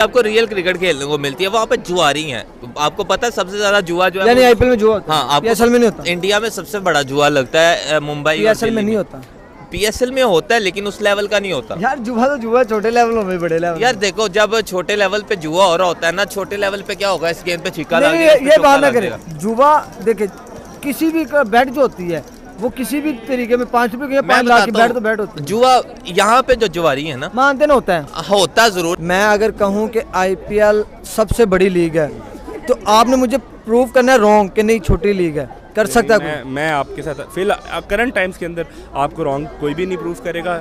आपको real cricket खेलने को मिलती है, वहाँ पे जुआरी हैं। आपको पता है सबसे ज्यादा जुआ जो है यानी आईपीएल में जुआ होता है? हाँ, आपको पीएसएल में नहीं होता? इंडिया में सबसे बड़ा जुआ लगता है मुंबई और पीएसएल में दिल्ली नहीं होता पीएसएल में होता है, लेकिन उस लेवल का नहीं होता यार। जुआ तो जुआ, छोटे लेवल में, बड़े लेवल। यार देखो, जब छोटे लेवल पे जुआ हो रहा होता है ना, छोटे लेवल पे क्या होगा, इस गेंद पे छिक्का नहीं, लगेगा, ये बात ना करे। जुआ देखे, किसी भी बैट जो होती है वो किसी भी तरीके में 5 रुपए की 5 लाख की बैट तो बैट होती है। जुआ यहाँ पे जो जुआरी है ना, मानते ना होता है जरूर। मैं अगर कहूँ कि आईपीएल सबसे बड़ी लीग है तो आपने मुझे प्रूव करना है रॉन्ग कि नहीं, छोटी लीग है। कर सकता है मैं आपके साथ फिलहाल करंट टाइम्स के अंदर आपको रॉन्ग कोई भी नहीं प्रूव करेगा।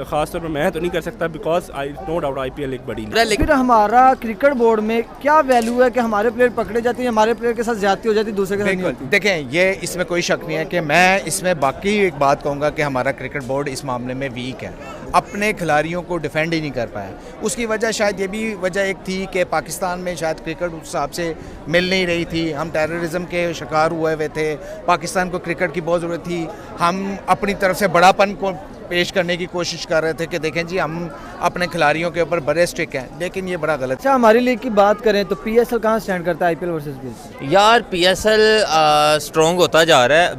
खास तौर पर मैं तो नहीं कर सकता, because I know doubt IPL एक बड़ी लीग। फिर हमारा क्रिकेट बोर्ड में क्या वैल्यू है कि हमारे प्लेयर पकड़े जाते हैं, हमारे प्लेयर के साथ ज्यादती हो जाती है, दूसरे के साथ नहीं होती? देखें, ये इसमें कोई शक नहीं है कि मैं इसमें बाकी एक बात कहूँगा कि हमारा क्रिकेट बोर्ड इस मामले में वीक है, अपने खिलाड़ियों को डिफेंड ही नहीं कर पाया। उसकी वजह शायद ये भी वजह एक थी कि पाकिस्तान में शायद क्रिकेट उस हिसाब से मिल नहीं रही थी, हम टेररिज्म के शिकार हुए हुए थे, पाकिस्तान को क्रिकेट की बहुत ज़रूरत थी। हम अपनी तरफ से बड़ापन को पेश करने की कोशिश कर रहे थे कि देखें जी, हम अपने खिलाड़ियों के ऊपर बड़े स्ट्रिक्ट हैं, लेकिन ये बड़ा गलत। अच्छा, हमारी लीग की बात करें तो पीएसएल कहाँ स्टैंड करता है आईपीएल वर्सेस पीएसएल? यार पीएसएल स्ट्रॉन्ग होता जा रहा है,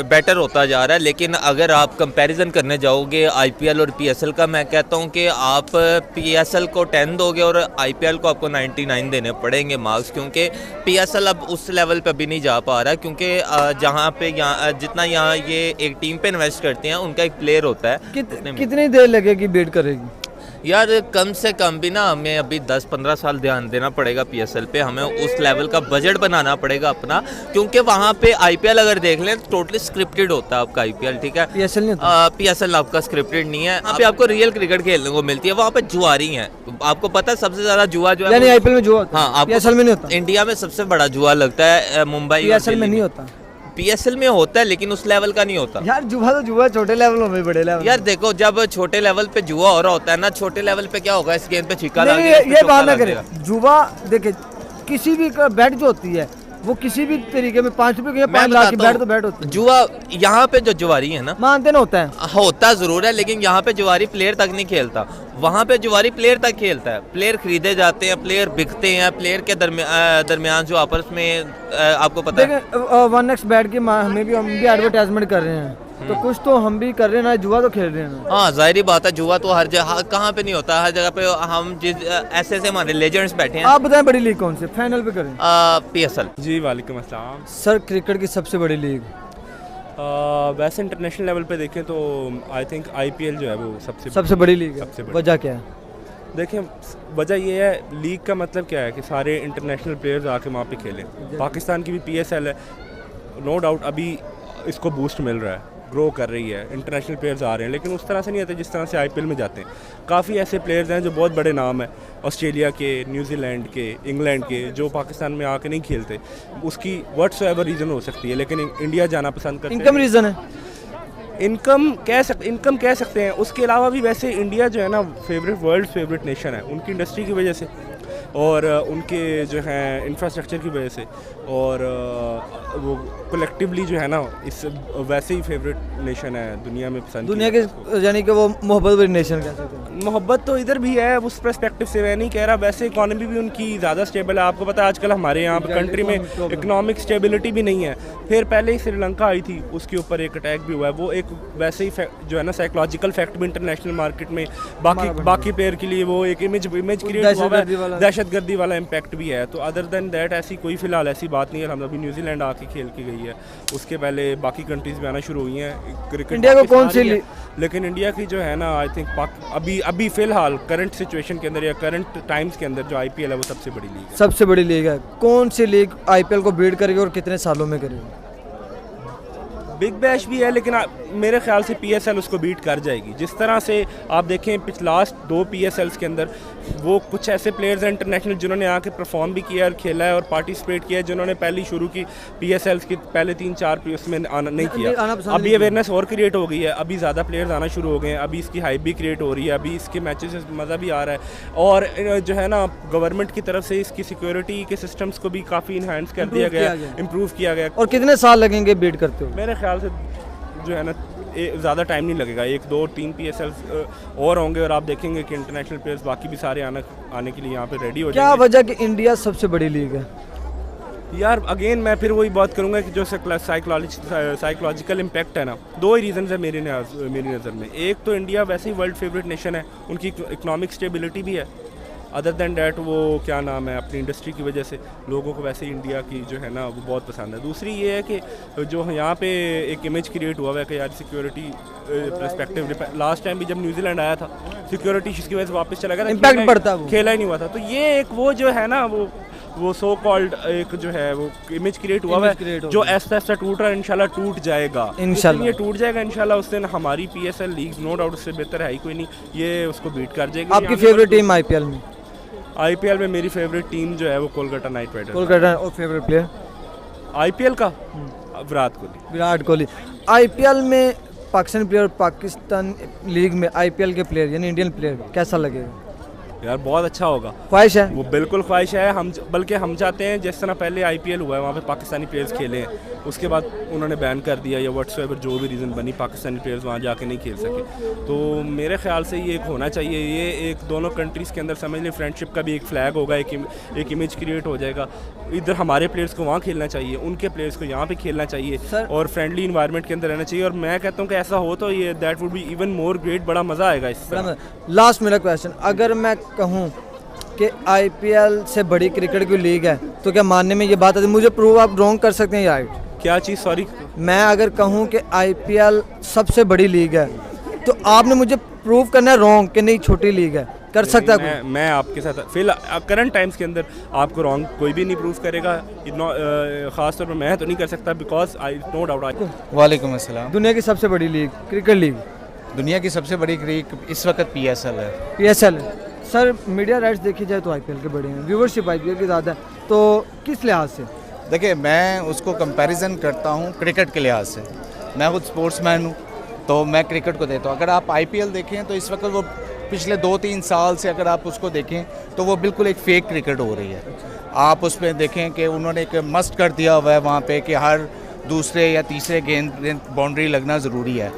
बेटर होता जा रहा है, लेकिन अगर आप कंपैरिजन करने जाओगे आईपीएल और पीएसएल का, मैं कहता हूँ कि आप पीएसएल को 10 दोगे और आईपीएल को आपको 99 देने पड़ेंगे मार्क्स, क्योंकि पीएसएल अब उस लेवल पे भी नहीं जा पा रहा है, क्योंकि जहाँ पे जितना यहाँ ये एक टीम पे इन्वेस्ट करते हैं, उनका एक प्लेयर होता है। कितनी देर लगेगी बीट करेगी? यार कम से कम भी ना हमें अभी 10-15 साल ध्यान देना पड़ेगा पीएसएल पे, हमें उस लेवल का बजट बनाना पड़ेगा अपना, क्योंकि वहाँ पे आईपीएल अगर देख लें टोटली स्क्रिप्टेड होता है आपका आईपीएल, ठीक है। पीएसएल नहीं होता? पीएसएल आपका स्क्रिप्टेड नहीं है, यहाँ पे आपको रियल क्रिकेट खेलने को मिलती है, वहाँ पे जुआरी हैं। आपको पता है सबसे ज्यादा जुआ जो है, यानी आईपीएल में जुआ होता है? हाँ, पीएसएल में नहीं होता? इंडिया में सबसे बड़ा जुआ लगता है मुंबई। पीएसएल में नहीं होता? पीएसएल में होता है, लेकिन उस लेवल का नहीं होता यार। जुआ तो जुआ, छोटे लेवल में, बड़े लेवल। यार देखो, जब छोटे लेवल पे जुआ हो रहा होता है ना, छोटे लेवल पे क्या होगा, इस गेंद पे छिक्का लगेगा, ये बात ना करे। जुआ देखे, किसी भी बैट जो होती है वो किसी भी तरीके में 5 रुपए की 5 लाख की बैट तो बैट होती है। जुआ यहाँ पे जो जुआरी है ना, मानते ना होता जरूर है, लेकिन यहाँ पे जुआरी प्लेयर तक नहीं खेलता, वहाँ पे जुआरी प्लेयर तक खेलता है। प्लेयर खरीदे जाते हैं, प्लेयर बिकते हैं, प्लेयर के दरमियान जो आपस में आपको पता है। 1x बैट की हम भी एडवर्टाइजमेंट कर रहे हैं, तो कुछ तो हम भी कर रहे हैं ना, जुआ तो खेल रहे हैं ना। हाँ, जाहिर बात है, जुआ तो हर जगह, कहाँ पे नहीं होता, हर जगह पे। हम जिस ऐसे हमारे लेजेंड्स बैठे हैं। आप बताएं बड़ी लीग कौन सी फाइनल पे करें? पीएसएल। जी वालेकुम अस्सलाम सर, क्रिकेट की सबसे बड़ी लीग? वैसे इंटरनेशनल लेवल पे देखें तो आई थिंक आईपीएल जो है वो सबसे बड़ी लीग है। वजह क्या है? देखें, वजह ये है, लीग का मतलब क्या है कि सारे इंटरनेशनल प्लेयर्स आके वहाँ पे खेलें। पाकिस्तान की भी पीएसएल है, नो डाउट अभी इसको बूस्ट मिल रहा है, ग्रो कर रही है, इंटरनेशनल प्लेयर्स आ रहे हैं, लेकिन उस तरह से नहीं आते जिस तरह से आईपीएल में जाते हैं। काफ़ी ऐसे प्लेयर्स हैं जो बहुत बड़े नाम हैं, ऑस्ट्रेलिया के, न्यूजीलैंड के, इंग्लैंड के, जो पाकिस्तान में आके नहीं खेलते। उसकी व्हाट्सएवर रीज़न हो सकती है, लेकिन इंडिया जाना पसंद करते हैं। इनकम रीज़न है? इनकम कह सकते हैं। उसके अलावा भी वैसे इंडिया जो है ना, वर्ल्ड फेवरेट नेशन है, उनकी इंडस्ट्री की वजह से और उनके जो है इंफ्रास्ट्रक्चर की वजह से, और वो कलेक्टिवली जो है ना, इस वैसे ही फेवरेट नेशन है दुनिया में, पसंद दुनिया के, यानी कि वो मोहब्बत भरी नेशन कह सकते हैं। मोहब्बत तो इधर भी है, उस पर्सपेक्टिव से मैं नहीं कह रहा। वैसे इकॉनमी भी उनकी ज़्यादा स्टेबल है। आपको पता है आजकल हमारे यहाँ पर कंट्री में इकोनॉमिक स्टेबिलिटी भी नहीं है। फिर पहले ही श्रीलंका आई थी, उसके ऊपर एक अटैक भी हुआ है, वो एक वैसे ही जो है ना साइकोलॉजिकल फैक्ट भी इंटरनेशनल मार्केट में बाकी प्लेयर के लिए वो एक इमेज क्रिएट हुआ है, दहशतगर्दी वाला इम्पैक्ट भी है। तो अदर देन दैट ऐसी कोई फिलहाल ऐसी बात नहीं है। हम अभी न्यूजीलैंड आके खेल के गई है, उसके पहले बाकी कंट्रीज में आना शुरू हुई हैं। क्रिकेट इंडिया को कौन सी, लेकिन इंडिया की जो है ना, आई थिंक अभी फिलहाल करंट सिचुएशन के अंदर या करंट टाइम्स के अंदर जो आईपीएल है वो सबसे बड़ी लीग है। सबसे बड़ी लीग है। कौन सी लीग आईपीएल को बीट करेगी और कितने सालों में करेगी? बिग बैश भी है, लेकिन मेरे ख्याल से पीएसएल उसको बीट कर जाएगी। जिस तरह से आप देखें लास्ट 2 पीएसएल्स के अंदर वो कुछ ऐसे प्लेयर्स हैं इंटरनेशनल जिन्होंने आके परफॉर्म भी किया और खेला है और पार्टिसिपेट किया है, जिन्होंने पहले शुरू की पीएसएल्स की पहले 3-4 उसमें आना नहीं किया। अभी अवेयरनेस और क्रिएट हो गई है, अभी ज़्यादा प्लेयर्स आना शुरू हो गए हैं, अभी इसकी हाइप भी क्रिएट हो रही है, अभी इसके मैचेस से मज़ा भी आ रहा है। और जो है ना, गवर्नमेंट की तरफ से इसकी सिक्योरिटी के सिस्टम्स को भी काफ़ी इन्हांस कर दिया गया, इम्प्रूव किया गया। और कितने साल लगेंगे बीट करते हो? मेरे ख्याल से जो है ना ज़्यादा टाइम नहीं लगेगा, 1 2 3 PSL और होंगे और आप देखेंगे कि इंटरनेशनल प्लेयर्स बाकी भी सारे आने के लिए यहाँ पे रेडी हो क्या जाएंगे। वजह कि इंडिया सबसे बड़ी लीग है? यार अगेन मैं फिर वही बात करूंगा कि जो साइकोलॉजिकल इम्पैक्ट है ना, 2 ही रीज़न है मेरी नज़र में। एक तो इंडिया वैसे ही वर्ल्ड फेवरेट नेशन है, उनकी इकोनॉमिक स्टेबिलिटी भी है। अदर दैन डैट वो क्या नाम है, अपनी इंडस्ट्री की वजह से लोगों को वैसे ही इंडिया की जो है ना वो बहुत पसंद है। दूसरी ये है कि जो यहाँ पे एक इमेज क्रिएट हुआ है कि यार सिक्योरिटी पर्सपेक्टिव, लास्ट टाइम भी जब न्यूजीलैंड आया था सिक्योरिटी इश्यूज़ की वजह से वापस चला गया, इम्पैक्ट पड़ता है, खेला ही नहीं हुआ था। तो ये एक वो जो है ना वो सो कॉल्ड एक जो है वो इमेज क्रिएट हुआ है जो ऐसा टूट रहा है, इंशाल्लाह टूट जाएगा। इंशाल्लाह ये टूट जाएगा इंशाल्लाह, उस दिन हमारी PSL लीग नो डाउट उससे बेहतर है ही कोई नहीं, ये उसको बीट कर जाएगी। आपकी फेवरेट टीम IPL में? IPL में मेरी फेवरेट टीम जो है वो कोलकाता नाइट राइडर्स। कोलकाता। और फेवरेट प्लेयर IPL का विराट कोहली। IPL में पाकिस्तानी प्लेयर, पाकिस्तान लीग में IPL के प्लेयर यानी इंडियन प्लेयर कैसा लगेगा? यार बहुत अच्छा होगा, ख्वाहिश है वो बिल्कुल ख्वाहिश है। बल्कि हम चाहते हैं जिस तरह पहले IPL हुआ है वहाँ पे पाकिस्तानी प्लेयर्स खेले हैं, उसके बाद उन्होंने बैन कर दिया या व्हाट्सएवर जो भी रीज़न बनी, पाकिस्तानी प्लेयर्स वहाँ जाके नहीं खेल सके। तो मेरे ख्याल से ये एक होना चाहिए, ये एक दोनों कंट्रीज़ के अंदर समझ लें फ्रेंडशिप का भी एक फ्लैग होगा, एक इमेज क्रिएट हो जाएगा। इधर हमारे प्लेयर्स को वहाँ खेलना चाहिए, उनके प्लेयर्स को यहाँ पे खेलना चाहिए और फ्रेंडली इन्वायरमेंट के अंदर रहना चाहिए। और मैं कहता हूँ कि ऐसा हो तो ये that would be even more great, बड़ा मज़ा आएगा इससे। लास्ट मेरा क्वेश्चन, अगर मैं कहूँ कि IPL से बड़ी क्रिकेट की लीग है तो क्या मानने में ये बात आती? मुझे प्रूव आप रॉन्ग कर सकते हैं या राइट? क्या चीज़? सॉरी, मैं अगर कहूँ कि IPL सबसे बड़ी लीग है तो आपने मुझे प्रूव करना है रॉन्ग कि नहीं छोटी लीग है, कर सकता है? मैं आपके साथ फिलहाल करंट टाइम्स के अंदर आपको रॉन्ग कोई भी नहीं प्रूव करेगा, ख़ास तौर पर मैं तो नहीं कर सकता बिकॉज आई नो डाउट। वालेकुम अस्सलाम। दुनिया की सबसे बड़ी लीग क्रिकेट लीग? दुनिया की सबसे बड़ी लीग इस वक्त PSL है। PSL सर, मीडिया राइट्स देखी जाए तो IPL के बड़े हैं, व्यूवरशिप IPL की ज़्यादा है, तो किस लिहाज से? देखिए मैं उसको कंपैरिजन करता हूँ क्रिकेट के लिहाज से। मैं खुद स्पोर्ट्समैन हूँ तो मैं क्रिकेट को देता हूँ। अगर आप IPL देखें तो इस वक्त वो पिछले 2-3 साल से अगर आप उसको देखें तो वो बिल्कुल एक फेक क्रिकेट हो रही है। आप उसमें देखें कि उन्होंने एक मस्ट कर दिया हुआ है वहाँ पे कि हर दूसरे या तीसरे गेंद बाउंड्री लगना ज़रूरी है।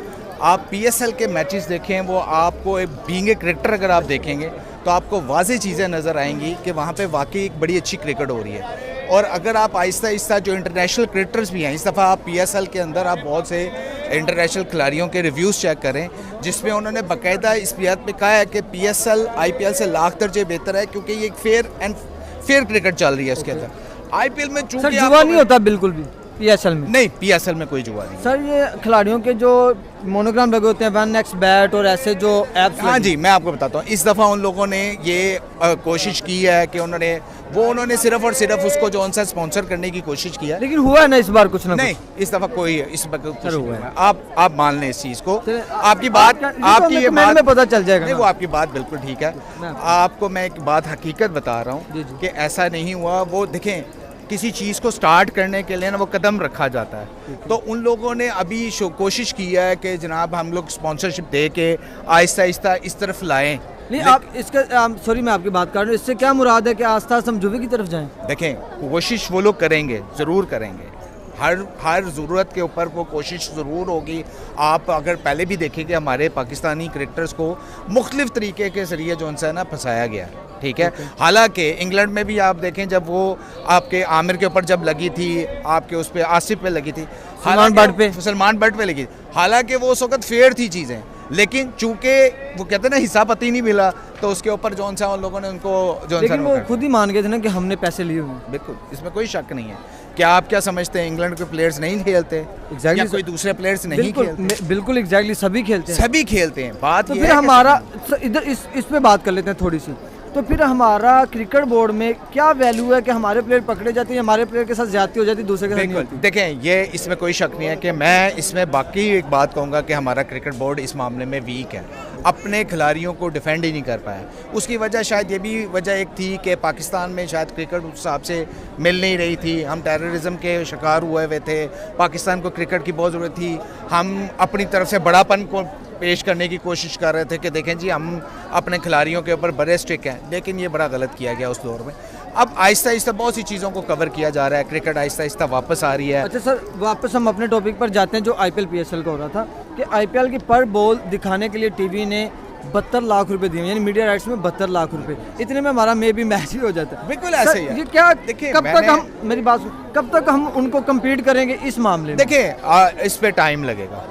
आप PSL के मैचेस देखें, वो आपको एक बीइंग ए क्रिकेटर अगर आप देखेंगे तो आपको वाज़ेह चीज़ें नज़र आएंगी कि वहाँ पे वाकई एक बड़ी अच्छी क्रिकेट हो रही है। और अगर आप आहिस्ता आहिस्ता जो इंटरनेशनल क्रिकेटर्स भी हैं, इस दफ़ा आप PSL के अंदर आप बहुत से इंटरनेशनल खिलाड़ियों के रिव्यूज़ चेक करें जिसमें उन्होंने बाकायदा इस बात पे कहा है कि PSL IPL से लाख दर्जे बेहतर है क्योंकि ये एक फेयर क्रिकेट चल रही है उसके अंदर। IPL में चूँकि जुआ नहीं होता बिल्कुल भी PSL में? नहीं, PSL में कोई जुआ नहीं। सर ये खिलाड़ियों के जो मोनोग्राम लगे होते हैं, 1x बैट और ऐसे जो ऐप्स, हाँ जी, मैं आपको बताता हूँ। इस दफ़ा उन लोगों ने ये कोशिश की है कि उन्होंने सिर्फ और सिर्फ उसको जो उनसे स्पॉन्सर करने की कोशिश किया है। लेकिन हुआ है ना इस बार कुछ ना? नहीं, इस दफ़ा कोई इस बार कुछ हुआ है। आप मान लें इस चीज़ को। आपकी बात, आपकी ये बात में पता चल जाएगा। नहीं, वो आपकी बात बिल्कुल ठीक है। आपको मैं एक बात हकीकत बता रहा हूँ कि ऐसा नहीं हुआ। वो देखें, किसी चीज़ को स्टार्ट करने के लिए ना वो कदम रखा जाता है। तो उन लोगों ने अभी कोशिश की है कि जनाब हम लोग स्पॉन्सरशिप दे के आहिस्ता आहिस्ता इस तरफ लाएं। नहीं, आप इसका सॉरी मैं आपकी बात कर रहा हूँ, इससे क्या मुराद है कि आस्ता आस्ता हम जुए की तरफ जाएं? देखें, कोशिश वो लोग करेंगे, ज़रूर करेंगे। हर ज़रूरत के ऊपर वो कोशिश ज़रूर होगी। आप अगर पहले भी देखें कि हमारे पाकिस्तानी क्रिकेटर्स को मुख्तलिफ़ तरीके के ज़रिए जो उनसे ना फंसाया गया, ठीक है। हालांकि इंग्लैंड में भी आप देखें जब वो आपके आमिर के ऊपर जब लगी थी, आपके उस पर आसिफ पे लगी थी, सलमान बट पे लगी थी, हालांकि वो उस वक्त फेयर थी चीज़ें, लेकिन चूंकि वो कहते हैं ना हिसाब पति नहीं मिला तो उसके ऊपर जो सा उन लोगों ने उनको जो लेकिन वो खुद ही मान गए थे ना कि हमने पैसे लिए हुए हैं। बिल्कुल, इसमें कोई शक नहीं है। क्या आप क्या समझते हैं इंग्लैंड के प्लेयर्स नहीं खेलते? या कोई दूसरे प्लेयर्स नहीं खेलते? बिल्कुल एग्जैक्टली, सभी खेलते हैं। सभी खेलते हैं। बात तो फिर हमारा इधर इस पे बात कर लेते हैं थोड़ी सी। तो फिर हमारा क्रिकेट बोर्ड में क्या वैल्यू है कि हमारे प्लेयर पकड़े जाते हैं, हमारे प्लेयर के साथ ज्यादती हो जाती है, दूसरे के साथ नहीं होती? देखें, ये इसमें कोई शक नहीं है कि मैं इसमें बाकी एक बात कहूँगा कि हमारा क्रिकेट बोर्ड इस मामले में वीक है, अपने खिलाड़ियों को डिफेंड ही नहीं कर पाया। उसकी वजह शायद ये भी वजह एक थी कि पाकिस्तान में शायद क्रिकेट उस हिसाब से मिल नहीं रही थी। हम टेररिज्म के शिकार हुए हुए थे, पाकिस्तान को क्रिकेट की बहुत ज़रूरत थी। हम अपनी तरफ से बड़ापन को पेश करने की कोशिश कर रहे थे कि देखें जी हम अपने खिलाड़ियों के ऊपर बड़े स्ट्रिक्ट हैं, लेकिन ये बड़ा गलत किया गया उस दौर में। अब आहिस्ता आहिस्ता बहुत सी चीज़ों को कवर किया जा रहा है, क्रिकेट आहिस्ता आहिस्ता वापस आ रही है। अच्छा सर, वापस हम अपने टॉपिक पर जाते हैं जो IPL PSL का हो रहा था कि आईपीएल की पर बॉल दिखाने के लिए टीवी ने 72 लाख रुपए दिए, यानी मीडिया राइट्स में 72 लाख रुपए, इतने में हमारा मे भी मैच भी हो जाता है। बिल्कुल ऐसे ही है। ये क्या देखिए, कब तक हम, मेरी बात सुन, कब तक हम उनको कम्पीट करेंगे इस मामले में? देखिए इस पे टाइम लगेगा।